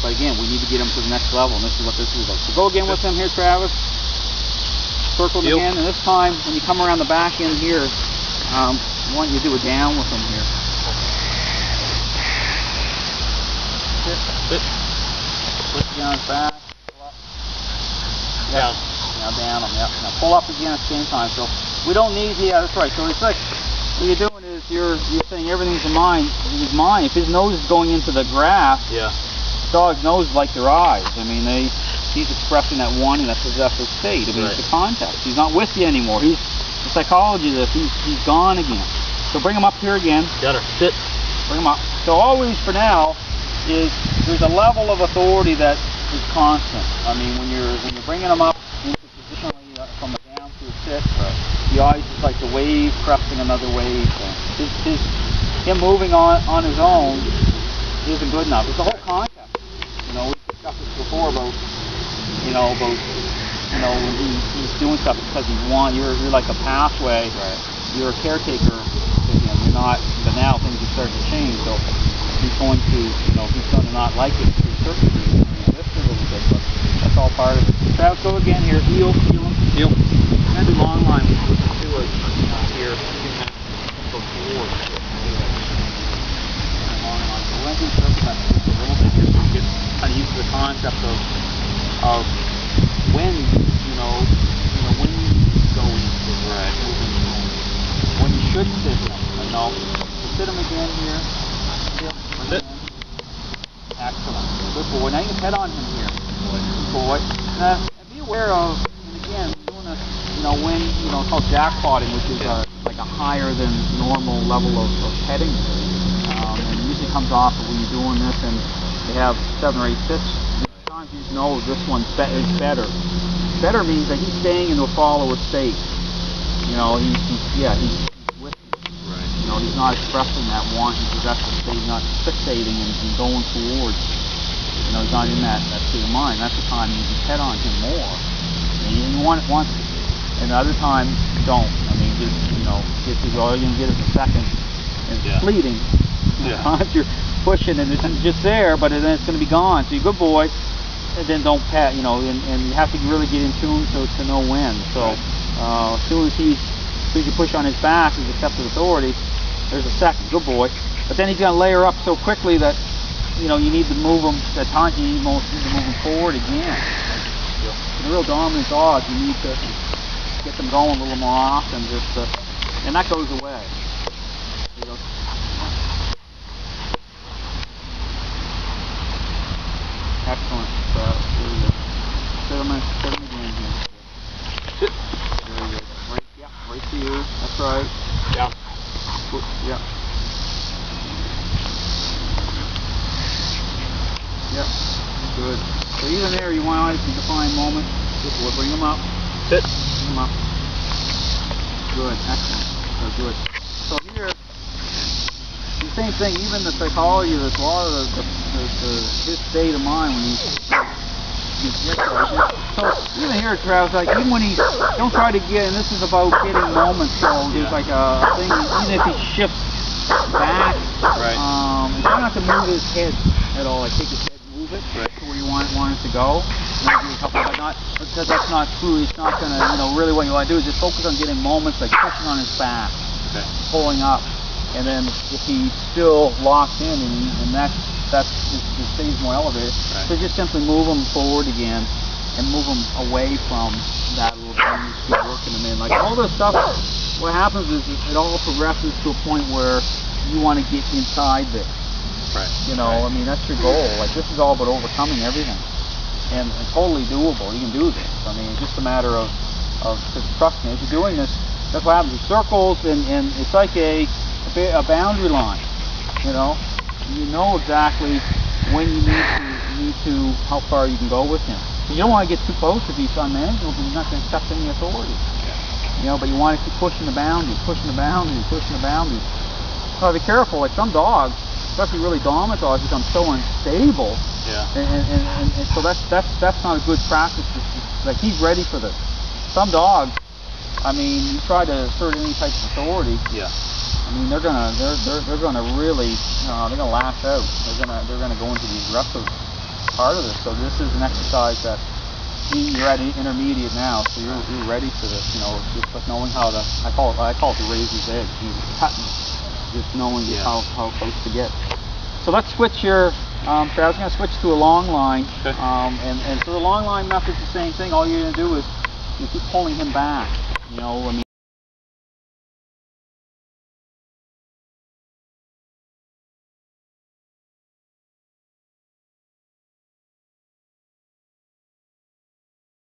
But again, we need to get him to the next level, and this is what this is about. So go again with him here, Travis. Circle him again, and this time, when you come around the back end here, I want you to do a down with him here. Sit. Push down his back. Pull up. Yeah. Now down him. Yep. Now pull up again at the same time. So we don't need. Yeah, that's right. So it's like what you're doing is you're saying everything's in his mind. If his nose is going into the grass, yeah. Dog's nose is like their eyes. I mean, he's expressing that wanting, that possessive state. I mean, it's the context. He's not with you anymore. The psychology of this. He's gone again. So bring him up here again. Got her. Sit. Bring him up. So always for now is there's a level of authority that is constant. I mean, when you're bringing him up into positionally from a down to a sit, the eyes is like the wave cresting another wave. Him moving on his own isn't good enough. It's the whole concept. You know, we discussed this before about when he's doing stuff because you're like a pathway. Right. You're a caretaker to him. You're not. But now things are starting to change. So he's going to not like it to a certain degree. Lift a little bit, but that's all part of it. Travis, go again here. Heel him. Heel. And do long line with the two Here. Go forward. Long line. So when he circles that a little bit here, so you get kind of used to the concept of when when you go into when you should sit him. So sit him again here. Sit. Excellent. Good boy. Now you can head on him here. Good boy. Now be aware of, and again, doing this, when it's called jackpotting, which is like a higher than normal level of heading. And it usually comes off of when you're doing this and they have 7 or 8 sits. Sometimes you know this one is better. Better means that he's staying into a follower state. He's with you. Right. He's not expressing that want and possessive state. He's not fixating and going towards. He's not in that state of mind. That's the time you can head on him more. And you want it once, and the other time don't. I mean, just all you're gonna get is a second, and it's fleeting. Sometimes you're pushing and it's just there, but then it's gonna be gone. So you're a good boy. And then don't pat, and you have to really get in tune to know when. So as soon as you push on his back, he's accepted authority. There's a second, good boy. But then he's gonna layer up so quickly that you need to move him. At times you need to move him forward again. In a real dominant dog, you need to get them going a little more often, and that goes away. Excellent. Sit him again here. Sit. Very good. Right to you. That's right. Down. Yeah. Yep. Good. So even there, you want to define moments. We'll bring them up. Sit. Bring them up. Good. Excellent. So good. So here, the same thing. Even the psychology of this, a lot of his state of mind when so even here, Travis, like even when don't try to get, and this is about getting moments. So there's like a thing. Even if he shifts back, try not to move his head at all. Like take his head, move it to where you want it to go. Maybe a couple, but not because that's not true. It's not gonna, really what you want to do is just focus on getting moments like pushing on his back, pulling up, and then if he's still locked in and that's it stays more elevated. So just simply move him forward again and move him away from that a little bit and just keep working him in. Like all this stuff, what happens is it all progresses to a point where you want to get inside this. Right. I mean, that's your goal. Like this is all about overcoming everything. And totally doable. You can do this. I mean, it's just a matter of trust me. If you're doing this, that's what happens. It circles and it's like a boundary line. You know exactly when you need to how far you can go with him. You don't want to get too close if he's unmanageable because he's not going to accept any authority. But you want to keep pushing the boundaries. So be careful. Like some dogs, especially really dominant dogs, become so unstable. And so that's not a good practice. Like he's ready for this. Some dogs, I mean, you try to assert any type of authority. I mean, they're gonna really, they're gonna lash out. They're gonna go into the aggressive part of this. So this is an exercise that you're at intermediate now, so you're ready for this. You know, just like knowing how to. I call it the razor's edge. You're cutting, just knowing just how close to get. So let's switch your. I was going to switch to a long line, okay. and so the long line method's the same thing. All you're going to do is you keep pulling him back. You know, I mean.